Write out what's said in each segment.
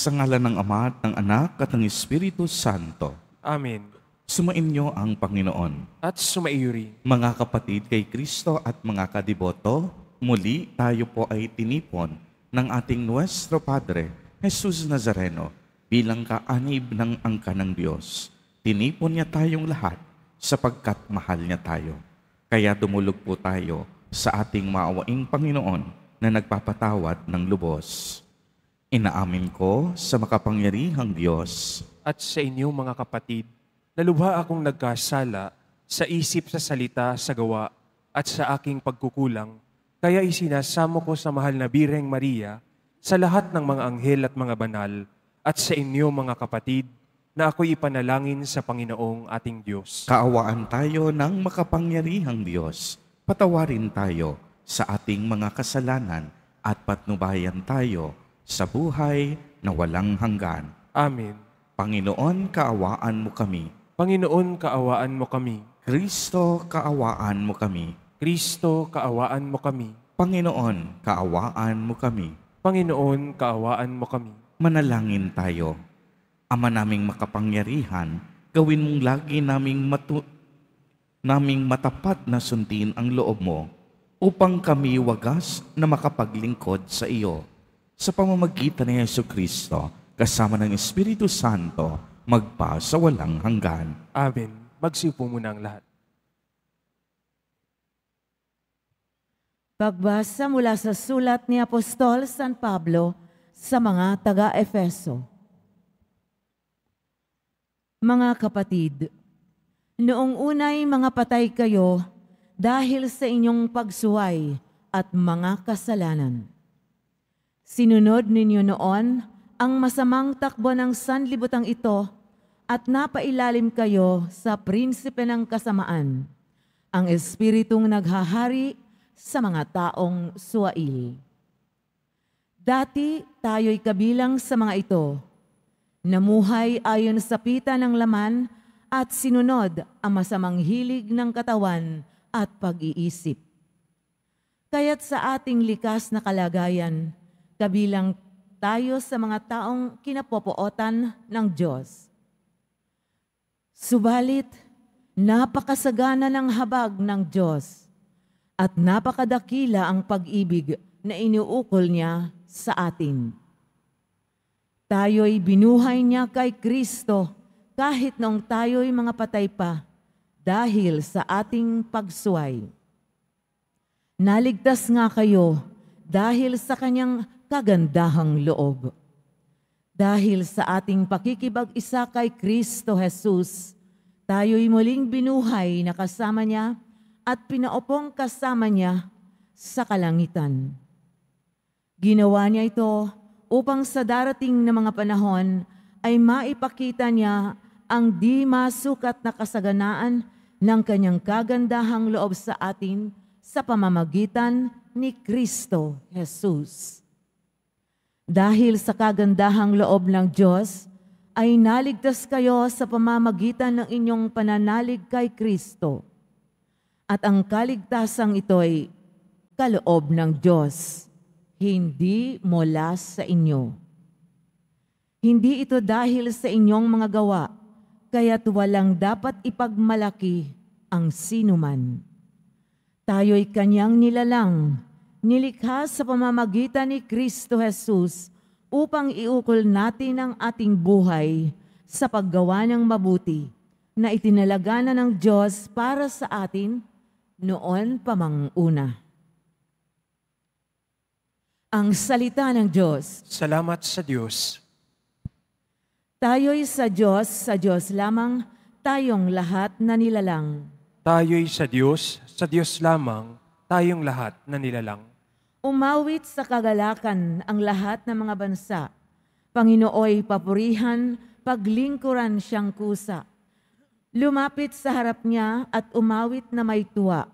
Sa ngalan ng Ama at ng Anak at ng Espiritu Santo. Amen. Sumainyo ang Panginoon. At sumaiyo rin. Mga kapatid kay Kristo at mga kadiboto, muli tayo po ay tinipon ng ating Nuestro Padre, Jesus Nazareno, bilang kaanib ng angka ng Diyos. Tinipon niya tayong lahat sapagkat mahal niya tayo. Kaya dumulog po tayo sa ating maawaing Panginoon na nagpapatawad ng lubos. Inaamin ko sa makapangyarihang Diyos At sa inyo mga kapatid, nalubha akong nagkasala sa isip, sa salita, sa gawa, at sa aking pagkukulang. Kaya isinasamo ko sa mahal na Birheng Maria, sa lahat ng mga anghel at mga banal, at sa inyo mga kapatid, na ako'y ipanalangin sa Panginoong ating Diyos. Kaawaan tayo ng makapangyarihang Diyos. Patawarin tayo sa ating mga kasalanan at patnubayan tayo sa buhay na walang hanggan. Amen. Panginoon, kaawaan mo kami. Panginoon, kaawaan mo kami. Kristo, kaawaan mo kami. Kristo, kaawaan mo kami. Panginoon, kaawaan mo kami. Panginoon, kaawaan mo kami. Manalangin tayo. Ama naming makapangyarihan, gawin mong lagi naming matapat na sundin ang loob mo upang kami wagas na makapaglingkod sa iyo. Sa pamamagitan ni Jesucristo, kasama ng Espiritu Santo, magpa sa walang hanggan. Amen. Magsiupo muna ang lahat. Pagbasa mula sa sulat ni Apostol San Pablo sa mga taga-Efeso. Mga kapatid, noong unay mga patay kayo dahil sa inyong pagsuway at mga kasalanan. Sinunod ninyo noon ang masamang takbo ng sanlibutan ito at napailalim kayo sa prinsipe ng kasamaan, ang espiritong naghahari sa mga taong suwail. Dati tayo'y kabilang sa mga ito, namuhay ayon sa pita ng laman at sinunod ang masamang hilig ng katawan at pag-iisip. Kaya't sa ating likas na kalagayan, kabilang tayo sa mga taong kinapopootan ng Diyos. Subalit, napakasagana ng habag ng Diyos at napakadakila ang pag-ibig na iniukol niya sa atin. Tayo'y binuhay niya kay Kristo kahit noong tayo'y mga patay pa dahil sa ating pagsuway. Naligtas nga kayo dahil sa kanyang kagandahang loob. Dahil sa ating pakikipag-isa kay Kristo Jesus, tayo'y muling binuhay na kasama niya at pinaupong kasama niya sa kalangitan. Ginawa niya ito upang sa darating na mga panahon ay maipakita niya ang di masukat na kasaganaan ng kanyang kagandahang loob sa atin sa pamamagitan ni Kristo Jesus. Dahil sa kagandahang loob ng Diyos, ay naligtas kayo sa pamamagitan ng inyong pananalig kay Kristo. At ang kaligtasang ito'y kaloob ng Diyos, hindi mula sa inyo. Hindi ito dahil sa inyong mga gawa, kaya't walang dapat ipagmalaki ang sinuman. Tayo'y kanyang nilalang, nilikha sa pamamagitan ni Kristo Jesus upang iukol natin ang ating buhay sa paggawa ng mabuti na itinalaga na ng Diyos para sa atin noon pa mang una. Ang salita ng Diyos. Salamat sa Diyos. Tayo'y sa Diyos lamang, tayong lahat na nilalang. Tayo'y sa Diyos lamang, tayong lahat na nilalang. Umawit sa kagalakan ang lahat ng mga bansa. Panginooy papurihan, paglingkuran siyang kusa. Lumapit sa harap niya at umawit na may tuwa.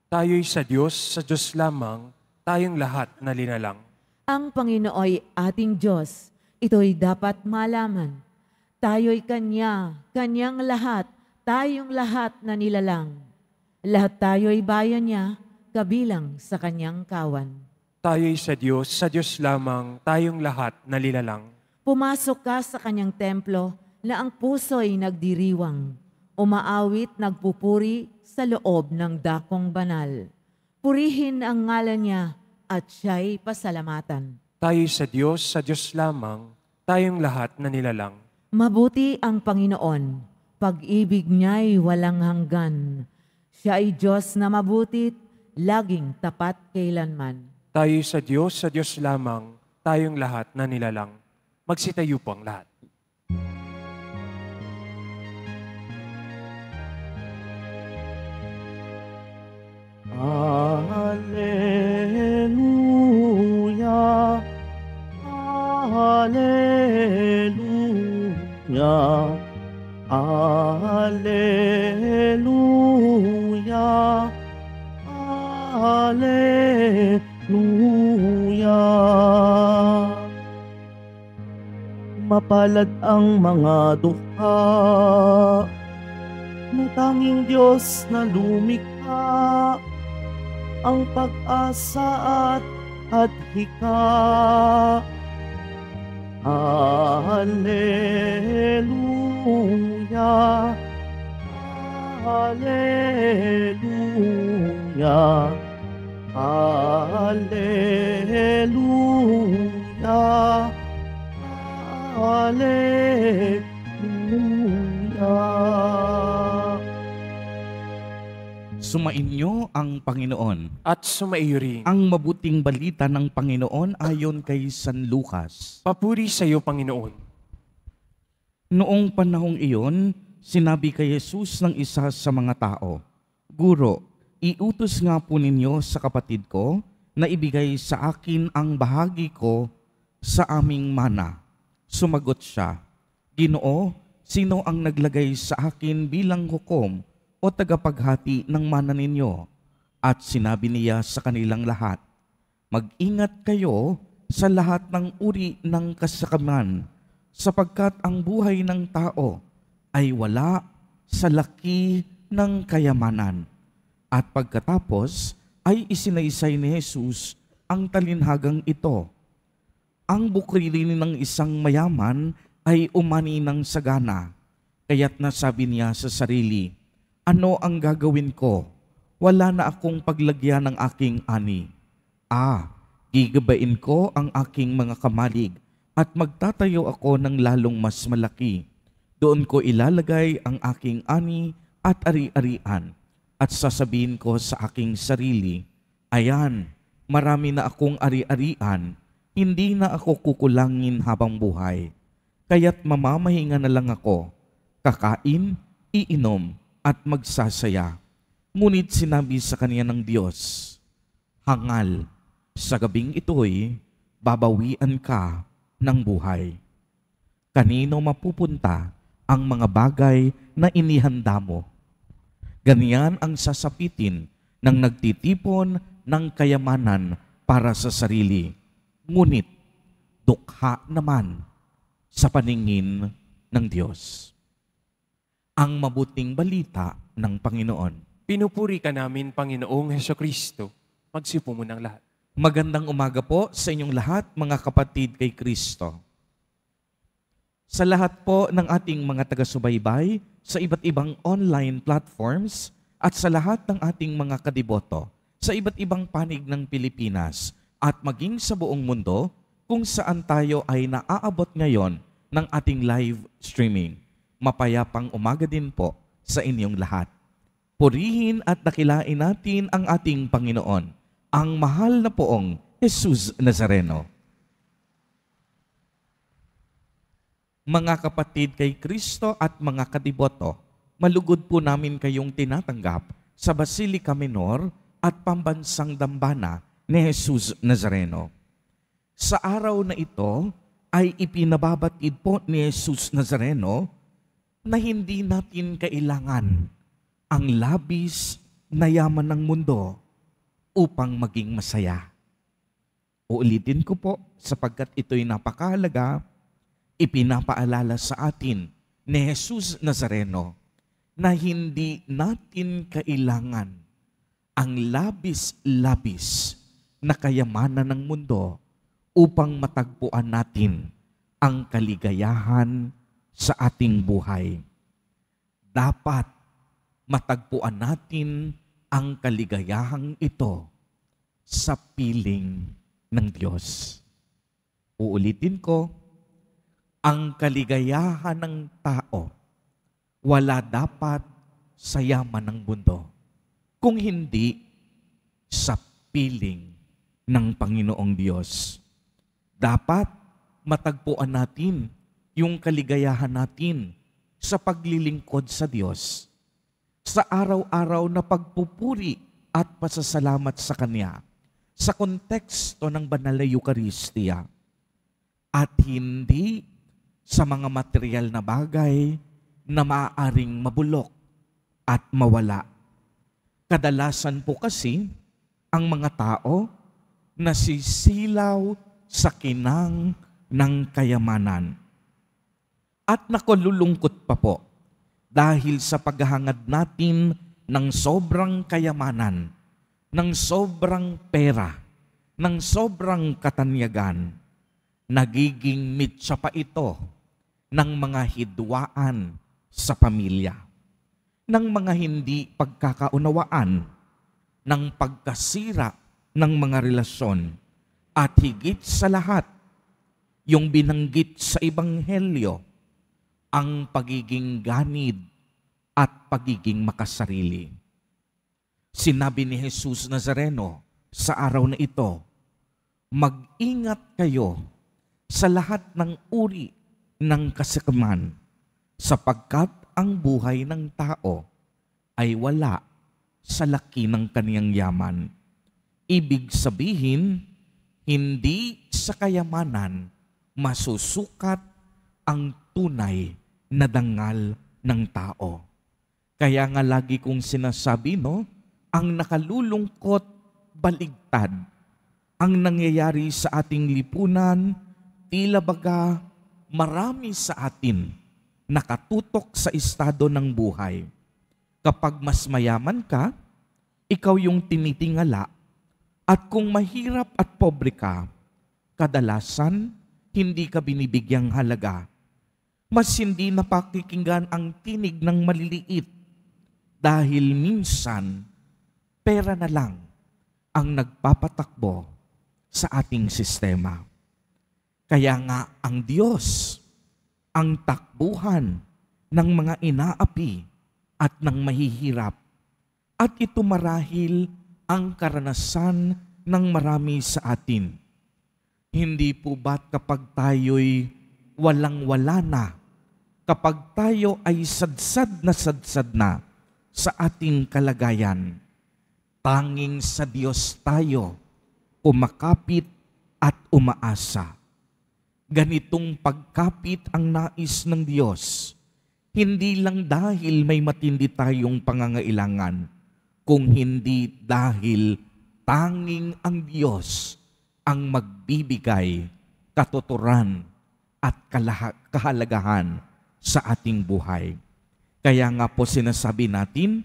Tayo'y sa Diyos lamang, tayong lahat na nilalang. Ang Panginooy ating Diyos, ito'y dapat malaman. Tayo'y kanyang lahat, tayong lahat na nilalang. Lahat tayo'y bayan niya, kabilang sa kanyang kawan. Tayo'y sa Diyos lamang, tayong lahat na nilalang. Pumasok ka sa kanyang templo na ang puso'y nagdiriwang. umaawit nagpupuri sa loob ng dakong banal. Purihin ang ngalan niya at siya'y pasalamatan. Tayo sa Diyos lamang, tayong lahat na nilalang. Mabuti ang Panginoon, pag-ibig niya'y walang hanggan. Siya ay Diyos na mabutit, laging tapat kailanman. Tayo sa Diyos lamang, tayong lahat na nilalang. Magsitayo po ang lahat. Alleluia, Alleluia, Alleluia, Alleluia. Mapalad ang mga dukha na tanging Diyos na lumikha, ang pag-asa at adhika. Alleluia, Alleluia, Alleluia, Alleluia. Sumainyo ang Panginoon. At sumaiyo rin. Ang mabuting balita ng Panginoon ayon kay San Lucas. Papuri sa iyo, Panginoon. Noong panahong iyon, sinabi kay Jesus ng isa sa mga tao, Guro, iutos nga po ninyo sa kapatid ko na ibigay sa akin ang bahagi ko sa aming mana. Sumagot siya, Ginoo, sino ang naglagay sa akin bilang hukom o tagapaghati ng mana ninyo? At sinabi niya sa kanilang lahat, Mag-ingat kayo sa lahat ng uri ng kasakaman, sapagkat ang buhay ng tao ay wala sa laki ng kayamanan. At pagkatapos ay isinaysay ni Jesus ang talinhagang ito. Ang bukirin ng isang mayaman ay umani ng sagana, kaya't nasabi niya sa sarili, Ano ang gagawin ko? Wala na akong paglagyan ng aking ani. Gigabain ko ang aking mga kamalig at magtatayo ako ng lalong mas malaki. Doon ko ilalagay ang aking ani at ari-arian at sasabihin ko sa aking sarili, Ayan, marami na akong ari-arian, hindi na ako kukulangin habang buhay. Kaya't mamamahinga na lang ako, kakain, iinom, at magsasaya. Ngunit sinabi sa kanya ng Diyos, Hangal, sa gabing ito'y babawian ka ng buhay. Kanino mapupunta ang mga bagay na inihanda mo? Ganyan ang sasapitin ng nagtitipon ng kayamanan para sa sarili, ngunit dukha naman sa paningin ng Diyos. Ang mabuting balita ng Panginoon. Pinupuri ka namin, Panginoong Hesukristo. Magsipo mo ng lahat. Magandang umaga po sa inyong lahat, mga kapatid kay Kristo. Sa lahat po ng ating mga taga-subaybay sa iba't ibang online platforms at sa lahat ng ating mga kadiboto sa iba't ibang panig ng Pilipinas at maging sa buong mundo kung saan tayo ay naaabot ngayon ng ating live streaming. Mapayapang umaga din po sa inyong lahat. Purihin at dakilain natin ang ating Panginoon, ang mahal na poong Jesus Nazareno. Mga kapatid kay Kristo at mga kadiboto, malugod po namin kayong tinatanggap sa Basilica Minor at Pambansang Dambana ni Jesus Nazareno. Sa araw na ito ay ipinababatid po ni Jesus Nazareno na hindi natin kailangan ang labis na yaman ng mundo upang maging masaya. Uulitin ko po sapagkat ito'y napakahalaga, ipinapaalala sa atin ni Jesus Nazareno na hindi natin kailangan ang labis-labis na kayamanan ng mundo upang matagpuan natin ang kaligayahan sa ating buhay. dapat matagpuan natin ang kaligayahang ito sa piling ng Diyos. Uulitin ko, ang kaligayahan ng tao wala dapat sa yaman ng mundo, kung hindi sa piling ng Panginoong Diyos. Dapat matagpuan natin yung kaligayahan natin sa paglilingkod sa Diyos, sa araw-araw na pagpupuri at pasasalamat sa Kanya, sa konteksto ng banal na Eucharistia, at hindi sa mga material na bagay na maaaring mabulok at mawala. Kadalasan po kasi ang mga tao nasisilaw sa kinang ng kayamanan. At nakululungkot pa po dahil sa paghahangad natin ng sobrang kayamanan, ng sobrang pera, ng sobrang katanyagan, nagiging mitsa pa ito ng mga hidwaan sa pamilya, ng mga hindi pagkakaunawaan, ng pagkasira ng mga relasyon, at higit sa lahat, yung binanggit sa Ebanghelyo, ang pagiging ganid at pagiging makasarili. Sinabi ni Jesus Nazareno sa araw na ito, mag-ingat kayo sa lahat ng uri ng kasakaman, sapagkat ang buhay ng tao ay wala sa laki ng kaniyang yaman. Ibig sabihin, hindi sa kayamanan masusukat ang tunay na dangal ng tao. Kaya nga lagi kong sinasabi, ang nakalulungkot baligtad, ang nangyayari sa ating lipunan, tila baga marami sa atin nakatutok sa estado ng buhay. Kapag mas mayaman ka, ikaw yung tinitingala, at kung mahirap at pobre ka, kadalasan hindi ka binibigyang halaga. Mas hindi napakikinggan ang tinig ng maliliit dahil minsan pera na lang ang nagpapatakbo sa ating sistema. Kaya nga ang Diyos, ang takbuhan ng mga inaapi at ng mahihirap. At ito marahil ang karanasan ng marami sa atin. Hindi po ba't kapag tayo'y walang-wala na, kapag tayo ay sadsad na sa ating kalagayan, tanging sa Diyos tayo umakapit at umaasa. Ganitong pagkapit ang nais ng Diyos, hindi lang dahil may matindi tayong pangangailangan, kung hindi dahil tanging ang Diyos ang magbibigay katuturan at kahalagahan sa ating buhay. Kaya nga po sinasabi natin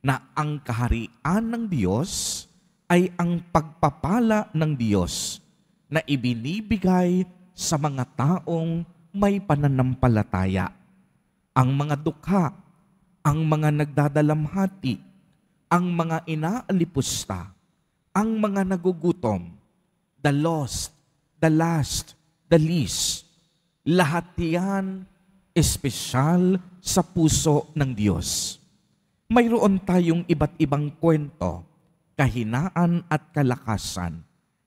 na ang kaharian ng Diyos ay ang pagpapala ng Diyos na ibinibigay sa mga taong may pananampalataya. Ang mga dukha, ang mga nagdadalamhati, ang mga inaalipusta, ang mga nagugutom, the lost, the last, the least, lahat yan espesyal sa puso ng Diyos. Mayroon tayong iba't ibang kwento, kahinaan at kalakasan.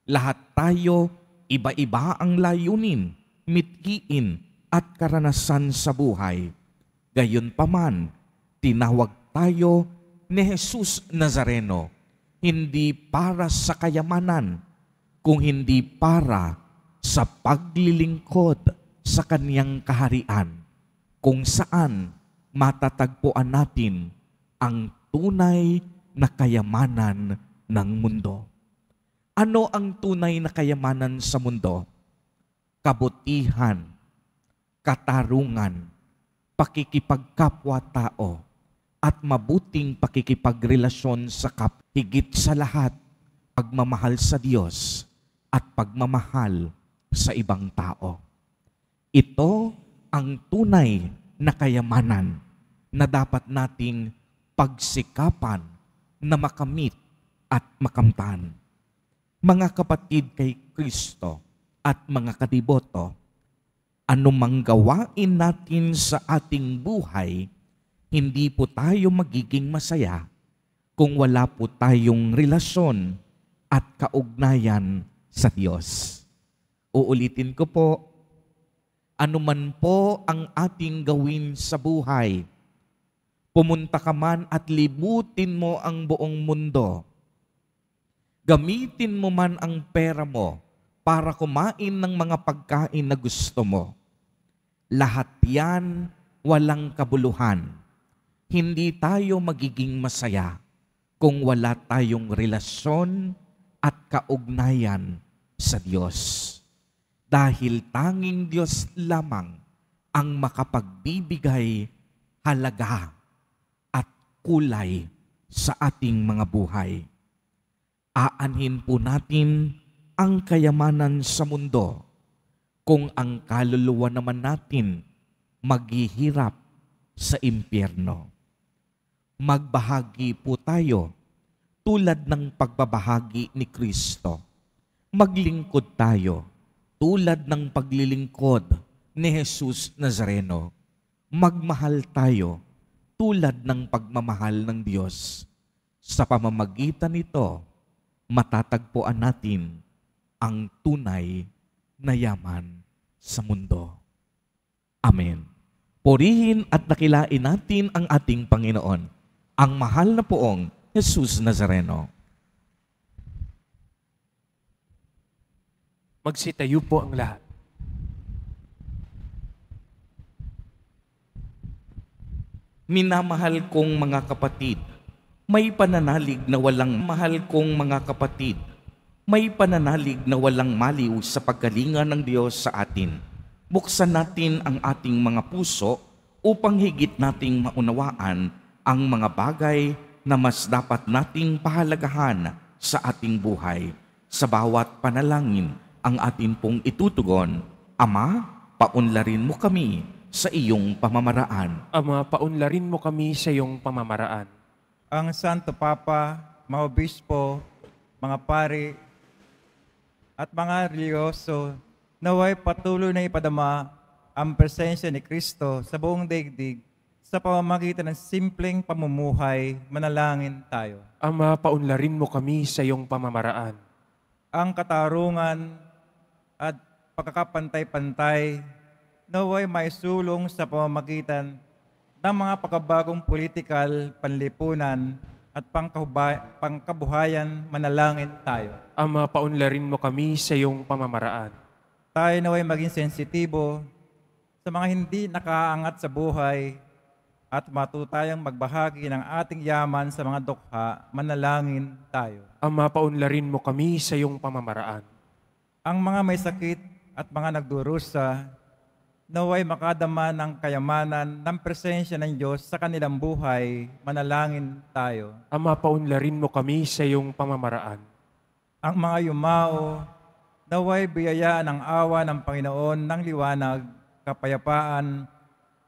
Lahat tayo, iba-iba ang layunin, mithiin at karanasan sa buhay. Gayunpaman, tinawag tayo ni Jesus Nazareno, hindi para sa kayamanan, kung hindi para sa paglilingkod sa kaniyang kaharian, kung saan matatagpuan natin ang tunay na kayamanan ng mundo. Ano ang tunay na kayamanan sa mundo? Kabutihan, katarungan, pakikipagkapwa-tao, at mabuting pakikipagrelasyon sa higit sa lahat, pagmamahal sa Diyos at pagmamahal sa ibang tao. Ito ang tunay na kayamanan na dapat nating pagsikapan na makamit at makamtan. Mga kapatid kay Kristo at mga kadiboto, anumang gawain natin sa ating buhay, hindi po tayo magiging masaya kung wala po tayong relasyon at kaugnayan sa Diyos. Uulitin ko po, anuman po ang ating gawin sa buhay, pumunta ka man at libutin mo ang buong mundo, gamitin mo man ang pera mo para kumain ng mga pagkain na gusto mo, lahat yan walang kabuluhan. Hindi tayo magiging masaya kung wala tayong relasyon at kaugnayan sa Diyos. Dahil tanging Diyos lamang ang makapagbibigay halaga at kulay sa ating mga buhay. Aanhin po natin ang kayamanan sa mundo kung ang kaluluwa naman natin maghihirap sa impyerno. Magbahagi po tayo tulad ng pagbabahagi ni Kristo. Maglingkod tayo tulad ng paglilingkod ni Jesus Nazareno. Magmahal tayo tulad ng pagmamahal ng Diyos. Sa pamamagitan nito, matatagpuan natin ang tunay na yaman sa mundo. Amen. Purihin at dakilain natin ang ating Panginoon, ang mahal na poong Jesus Nazareno. Magsitayo po ang lahat. Minamahal kong mga kapatid, may pananalig na walang mahal kong mga kapatid, may pananalig na walang maliw sa pagkalinga ng Diyos sa atin. Buksan natin ang ating mga puso upang higit nating maunawaan ang mga bagay na mas dapat nating pahalagahan sa ating buhay. Sa bawat panalangin ang atin pong itutugon, Ama, paunlarin mo kami sa iyong pamamaraan. Ama, paunlarin mo kami sa iyong pamamaraan. Ang Santo Papa, mga obispo, mga pari, at mga reliyoso, naway patuloy na ipadama ang presensya ni Kristo sa buong daigdig sa pamamagitan ng simpleng pamumuhay. Manalangin tayo. Ama, paunlarin mo kami sa iyong pamamaraan. Ang katarungan at pagkakapantay-pantay naway maisulong sa pamamagitan ng mga pagkabagong politikal, panlipunan, at pangkabuhayan. Manalangin tayo. Ama, paunlarin mo kami sa iyong pamamaraan. Tayo naway maging sensitibo sa mga hindi nakaangat sa buhay at matutayang magbahagi ng ating yaman sa mga dukha. Manalangin tayo. Ama, paunlarin mo kami sa iyong pamamaraan. Ang mga may sakit at mga nagdurusa, naway makadama ng kayamanan ng presensya ng Diyos sa kanilang buhay. Manalangin tayo. Ama, paunlarin mo kami sa iyong pamamaraan. Ang mga yumao, naway biyayaan ng awa ng Panginoon ng liwanag, kapayapaan,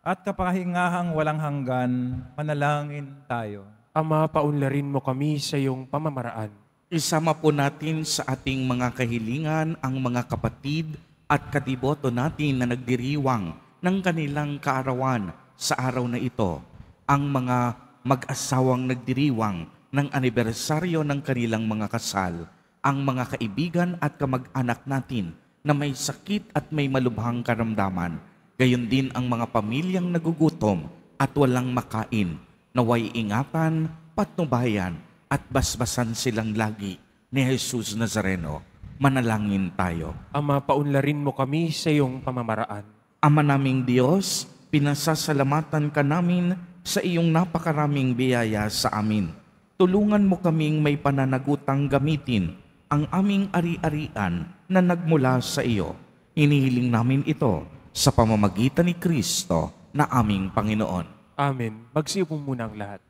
at kapahingahang walang hanggan. Manalangin tayo. Ama, paunlarin mo kami sa iyong pamamaraan. Isama po natin sa ating mga kahilingan ang mga kapatid at katiboto natin na nagdiriwang ng kanilang kaarawan sa araw na ito. Ang mga mag-asawang nagdiriwang ng anibersaryo ng kanilang mga kasal. Ang mga kaibigan at kamag-anak natin na may sakit at may malubhang karamdaman. Gayon din ang mga pamilyang nagugutom at walang makain. Naway ingatan, patnubayan at basbasan silang lagi ni Jesus Nazareno. Manalangin tayo. Ama, paunlarin mo kami sa iyong pamamaraan. Ama naming Diyos, pinasasalamatan ka namin sa iyong napakaraming biyaya sa amin. Tulungan mo kaming may pananagutang gamitin ang aming ari-arian na nagmula sa iyo. Hinihiling namin ito sa pamamagitan ni Kristo na aming Panginoon. Amen. Magsiupo muna ang lahat.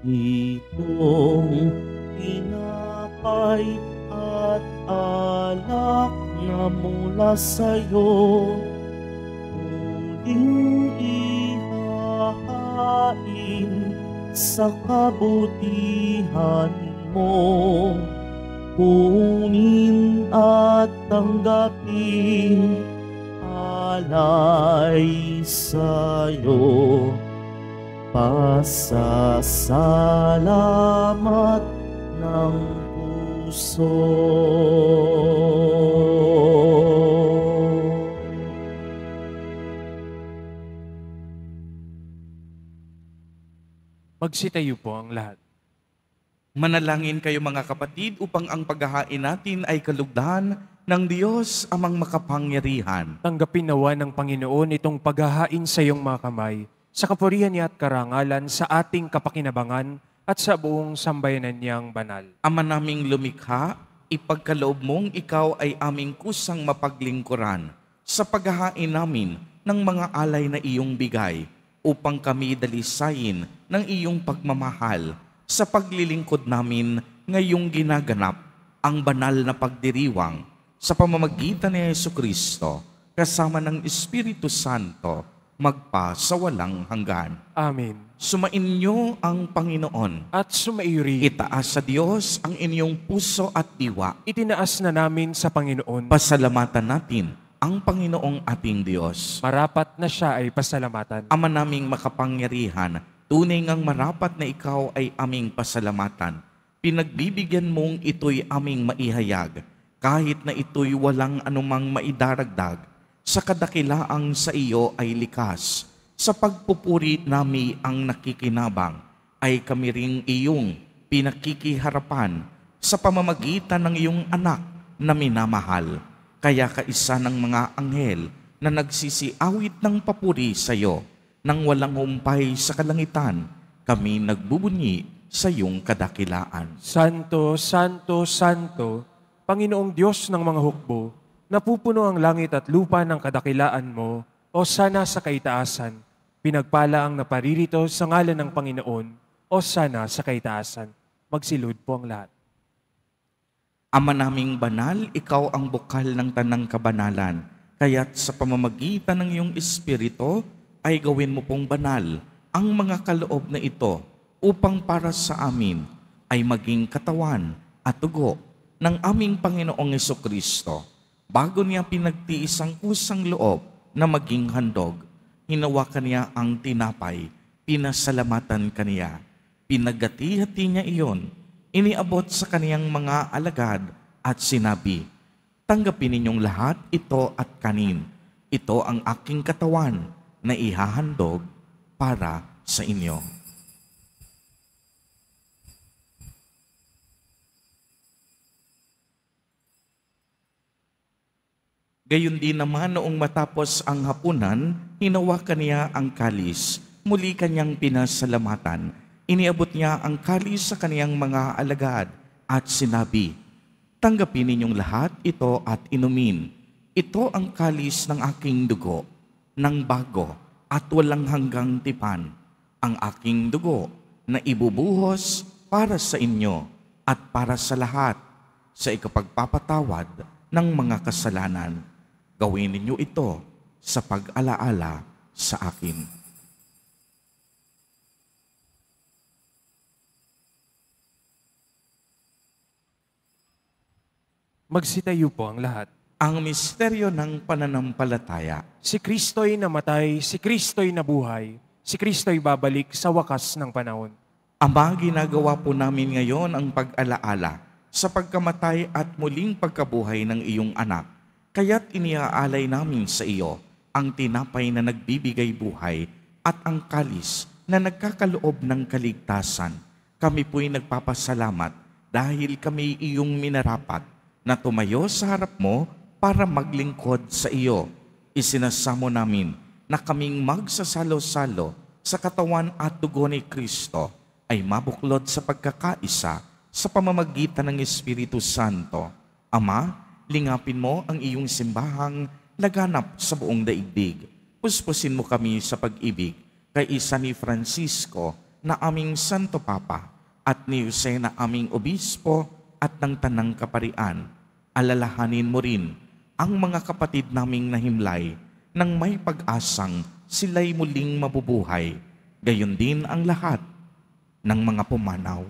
Itong tinapay at alak na mula sa'yo, muling ihahain sa kabutihan mo. Kunin at tanggapin alay sa'yo. Pasasalamat ng puso. Magsitayo po ang lahat. Manalangin kayo mga kapatid upang ang paghahain natin ay kalugdan ng Diyos amang makapangyarihan. Tanggapin nawa ng Panginoon itong paghahain sa iyong mga kamay, sa kapurihan niya at karangalan, sa ating kapakinabangan at sa buong sambayanan niyang banal. Ama naming lumikha, ipagkaloob mong ikaw ay aming kusang mapaglingkuran sa paghahain namin ng mga alay na iyong bigay upang kami dalisayin ng iyong pagmamahal sa paglilingkod namin ngayong ginaganap ang banal na pagdiriwang sa pamamagitan ni Jesucristo kasama ng Espiritu Santo magpa sa walang hanggan. Amen. Sumainyo ang Panginoon. At sumairi, Itaas sa Diyos ang inyong puso at diwa. itinaas na namin sa Panginoon. Pasalamatan natin ang Panginoong ating Diyos. Marapat na siya ay pasalamatan. Ama naming makapangyarihan, tunay ngang marapat na ikaw ay aming pasalamatan. Pinagbibigyan mong ito'y aming maihayag, kahit na ito'y walang anumang maidaragdag. Sa kadakilaang sa iyo ay likas. Sa pagpupuri nami ang nakikinabang, ay kami ring iyong pinakikiharapan sa pamamagitan ng iyong anak na minamahal. Kaya kaisa ng mga anghel na nagsisiawit ng papuri sa iyo, nang walang humpay sa kalangitan, kami nagbubunyi sa iyong kadakilaan. Santo, Santo, Santo, Panginoong Diyos ng mga hukbo, napupuno ang langit at lupa ng kadakilaan mo, o sana sa kaitaasan. Pinagpala ang naparirito sa ngalan ng Panginoon, o sana sa kaitaasan. Magsilud po ang lahat. Ama naming banal, ikaw ang bukal ng tanang kabanalan, kaya't sa pamamagitan ng iyong Espiritu, ay gawin mo pong banal ang mga kaloob na ito upang para sa amin ay maging katawan at dugo ng aming Panginoong Jesucristo. Bago niya pinagtiis ang kusang loob na maging handog, hinawakan niya ang tinapay, pinasalamatan kaniya, pinagati-hati niya iyon, iniabot sa kaniyang mga alagad at sinabi, "Tanggapin ninyong lahat ito at kanin. Ito ang aking katawan na ihahandog para sa inyo." Gayon din naman noong matapos ang hapunan, hinawakan niya ang kalis, muli kanyang pinasalamatan. Iniabot niya ang kalis sa kaniyang mga alagad at sinabi, "Tanggapin ninyong lahat ito at inumin. Ito ang kalis ng aking dugo, ng bago at walang hanggang tipan, ang aking dugo na ibubuhos para sa inyo at para sa lahat sa ikapagpapatawad ng mga kasalanan. Gawin ninyo ito sa pag-alaala sa akin." Magsitayo po ang lahat. Ang misteryo ng pananampalataya. Si Kristo'y namatay, si Kristo'y nabuhay, si Kristo'y babalik sa wakas ng panahon. Ama, ginagawa po namin ngayon ang pag-alaala sa pagkamatay at muling pagkabuhay ng iyong anak. Kaya't iniaalay namin sa iyo ang tinapay na nagbibigay buhay at ang kalis na nagkakaloob ng kaligtasan. Kami po'y nagpapasalamat dahil kami iyong minarapat na tumayo sa harap mo para maglingkod sa iyo. Isinasamo namin na kaming magsasalo-salo sa katawan at dugo ni Kristo ay mabuklod sa pagkakaisa sa pamamagitan ng Espiritu Santo. Ama, lingapin mo ang iyong simbahang laganap sa buong daigdig. Puspusin mo kami sa pag-ibig kay isa ni Francisco na aming Santo Papa at ni Jose na aming Obispo at ng Tanang Kaparian. Alalahanin mo rin ang mga kapatid naming nahimlay nang may pag-asang sila'y muling mabubuhay, gayon din ang lahat ng mga pumanaw.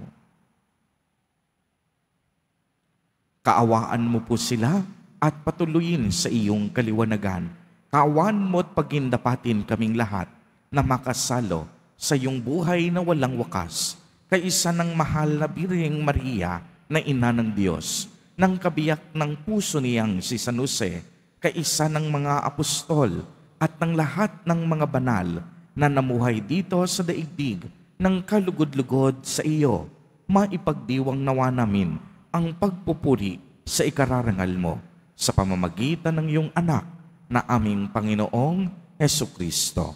Kaawaan mo po sila at patuloyin sa iyong kaliwanagan. Kaawaan mo at pagindapatin kaming lahat na makasalo sa iyong buhay na walang wakas, kaisa ng mahal na Birheng Maria na Ina ng Diyos, ng kabiyak ng puso niyang si San Jose, kaisa ng mga apostol at ng lahat ng mga banal na namuhay dito sa daigdig ng kalugod-lugod sa iyo, maipagdiwang nawa namin ang pagpupuri sa ikararangal mo sa pamamagitan ng iyong anak na aming Panginoong Hesukristo.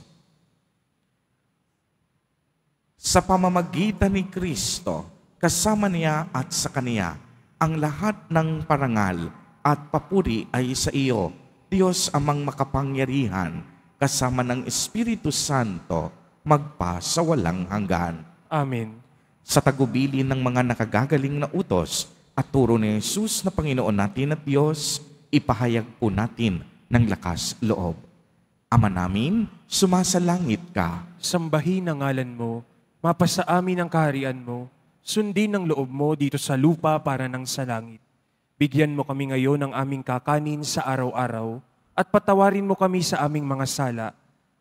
Sa pamamagitan ni Kristo, kasama niya at sa Kaniya, ang lahat ng parangal at papuri ay sa iyo, Diyos amang makapangyarihan, kasama ng Espiritu Santo, magpa sa walang hanggan. Amen. Sa tagubilin ng mga nakagagaling na utos at turo ni Jesus na Panginoon natin at Diyos, ipahayag po natin ng lakas loob. Ama namin, sumasalangit ka. Sambahin ang ngalan mo, mapasa amin ang kaharian mo, sundin ang loob mo dito sa lupa para ng sa langit. Bigyan mo kami ngayon ng aming kakanin sa araw-araw at patawarin mo kami sa aming mga sala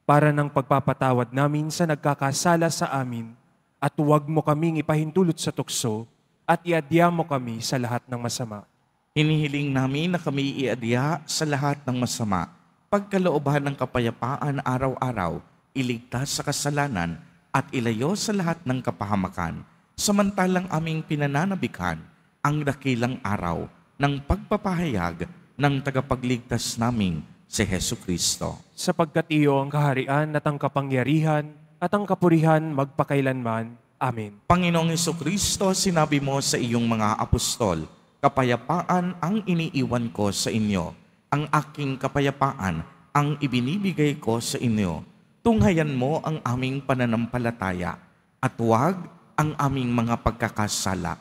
para ng pagpapatawad namin sa nagkakasala sa amin at huwag mo kaming ipahintulot sa tukso at iadya mo kami sa lahat ng masama. Hinihiling namin na kami iadya sa lahat ng masama, pagkalooban ng kapayapaan araw-araw, iligtas sa kasalanan at ilayo sa lahat ng kapahamakan, samantalang aming pinananabikan ang dakilang araw ng pagpapahayag ng tagapagligtas naming si Hesukristo. Sapagkat iyo ang kaharian at ang kapangyarihan at ang kapurihan magpakailanman. Amen. Panginoong Hesukristo, sinabi mo sa iyong mga apostol, kapayapaan ang iniiwan ko sa inyo, ang aking kapayapaan ang ibinibigay ko sa inyo. Tunghayan mo ang aming pananampalataya at huwag ang aming mga pagkakasala.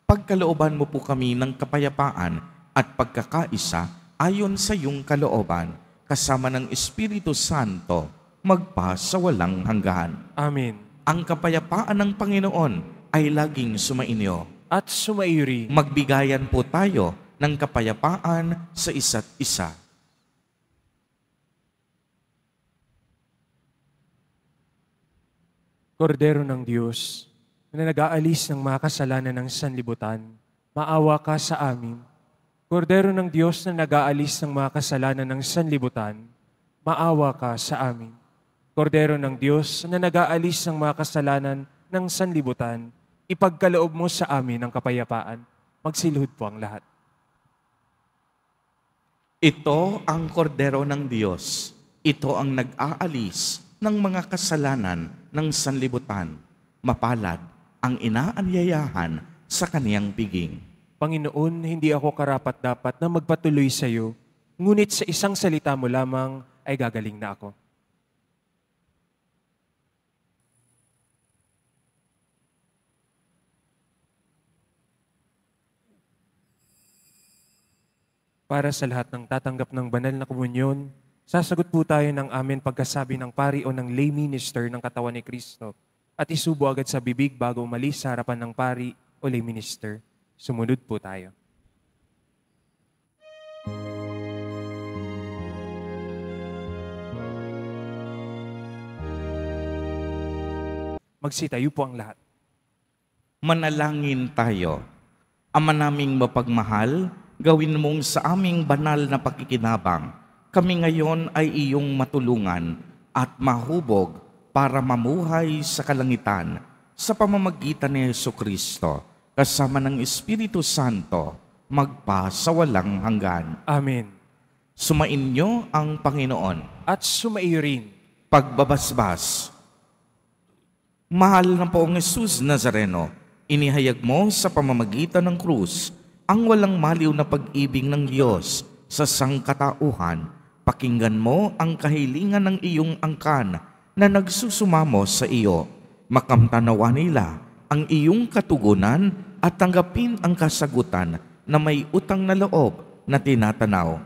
Pagkalooban mo po kami ng kapayapaan at pagkakaisa ayon sa iyong kalooban, kasama ng Espiritu Santo, magpa sa walang hanggan. Amen. Ang kapayapaan ng Panginoon ay laging sumainyo. At sumairi. Magbigayan po tayo ng kapayapaan sa isa't isa. Kordero ng Diyos, na nag-aalis ng mga kasalanan ng sanlibutan, maawa ka sa amin. Kordero ng Diyos na nag-aalis ng mga kasalanan ng sanlibutan, maawa ka sa amin. Kordero ng Diyos na nag-aalis ng mga kasalanan ng sanlibutan, ipagkaloob mo sa amin ang kapayapaan. Magsilhod po ang lahat. Ito ang kordero ng Diyos. Ito ang nag-aalis ng mga kasalanan ng sanlibutan. Mapalad ang inaanyayahan sa kaniyang piging. Panginoon, hindi ako karapat-dapat na magpatuloy sa iyo, ngunit sa isang salita mo lamang ay gagaling na ako. Para sa lahat ng tatanggap ng banal na komunyon, sasagot po tayo ng amen pagkasabi ng pari o ng lay minister ng katawan ni Kristo at isubo agad sa bibig bago umalis sa harapan ng pari o lay minister. Sumunod po tayo. Magsitayo po ang lahat. Manalangin tayo. Ama naming mapagmahal, gawin mong sa aming banal na pakikinabang, kami ngayon ay iyong matulungan at mahubog para mamuhay sa kalangitan sa pamamagitan ni Hesukristo, kasama ng Espiritu Santo, magpa sa walang hanggan. Amen. Sumainyo ang Panginoon. At sumaiyo rin. Pagbabasbas. Mahal na Poong Jesus Nazareno, inihayag mo sa pamamagitan ng krus ang walang maliw na pag-ibig ng Diyos sa sangkatauhan. Pakinggan mo ang kahilingan ng iyong angkan na nagsusumamo sa iyo. Makamtanawa nila ang iyong katugunan at tanggapin ang kasagutan na may utang na loob na tinatanaw.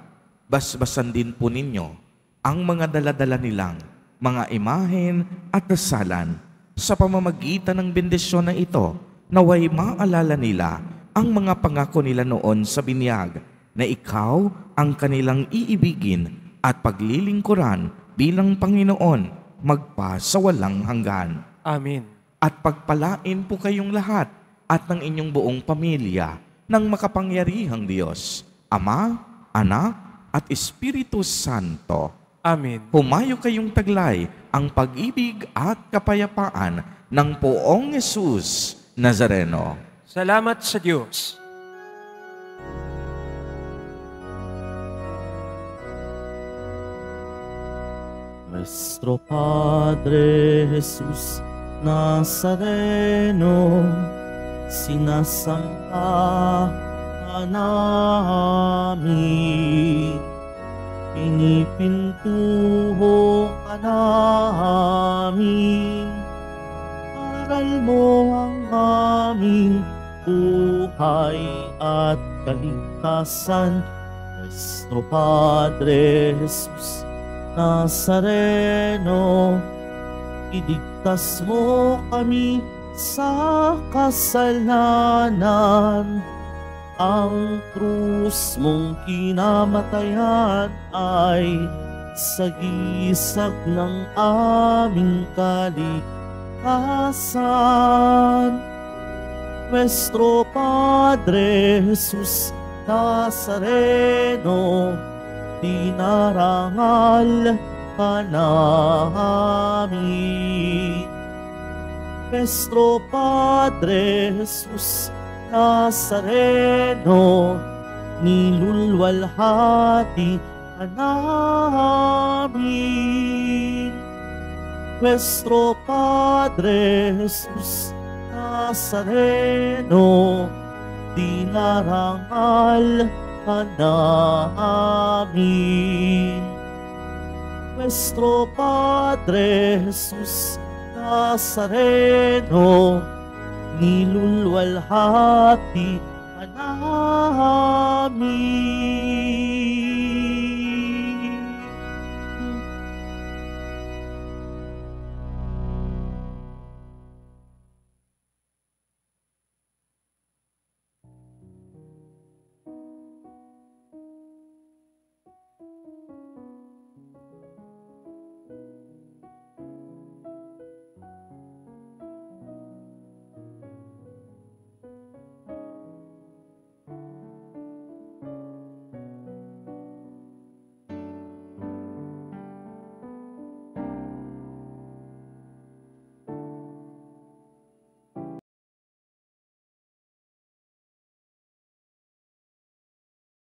Basbasan din po ninyo ang mga daladala nilang mga imahen at dasalan. Sa pamamagitan ng bendisyon na ito, naway maalala nila ang mga pangako nila noon sa binyag na ikaw ang kanilang iibigin at paglilingkuran bilang Panginoon magpasawalang hanggan. Amen. At pagpalain po kayong lahat at ng inyong buong pamilya ng makapangyarihang Diyos, Ama, Anak, at Espiritu Santo. Amen. Humayo kayong taglay ang pag-ibig at kapayapaan ng Poong Jesus Nazareno. Salamat sa Diyos. Nuestro Padre Jesus Nazareno, sinasamba ka namin, pinipintuho ka namin, aral mo ang aming buhay at kaligtasan. Nuestro Padre Jesus Nazareno, iligtas mo kami sa kasalanan. Ang krus mong kinamatayan ay sagisag ng aming kaligtasan. Nuestro Padre Jesus Nazareno, dinarangal ka namin. Nuestro Padre Jesus Nazareno, nilulwalhati ka namin. Nuestro Padre Jesus Nazareno, dinarangal ka namin. Nuestro Padre Jesus Nazareno, nilulwalhati ka namin.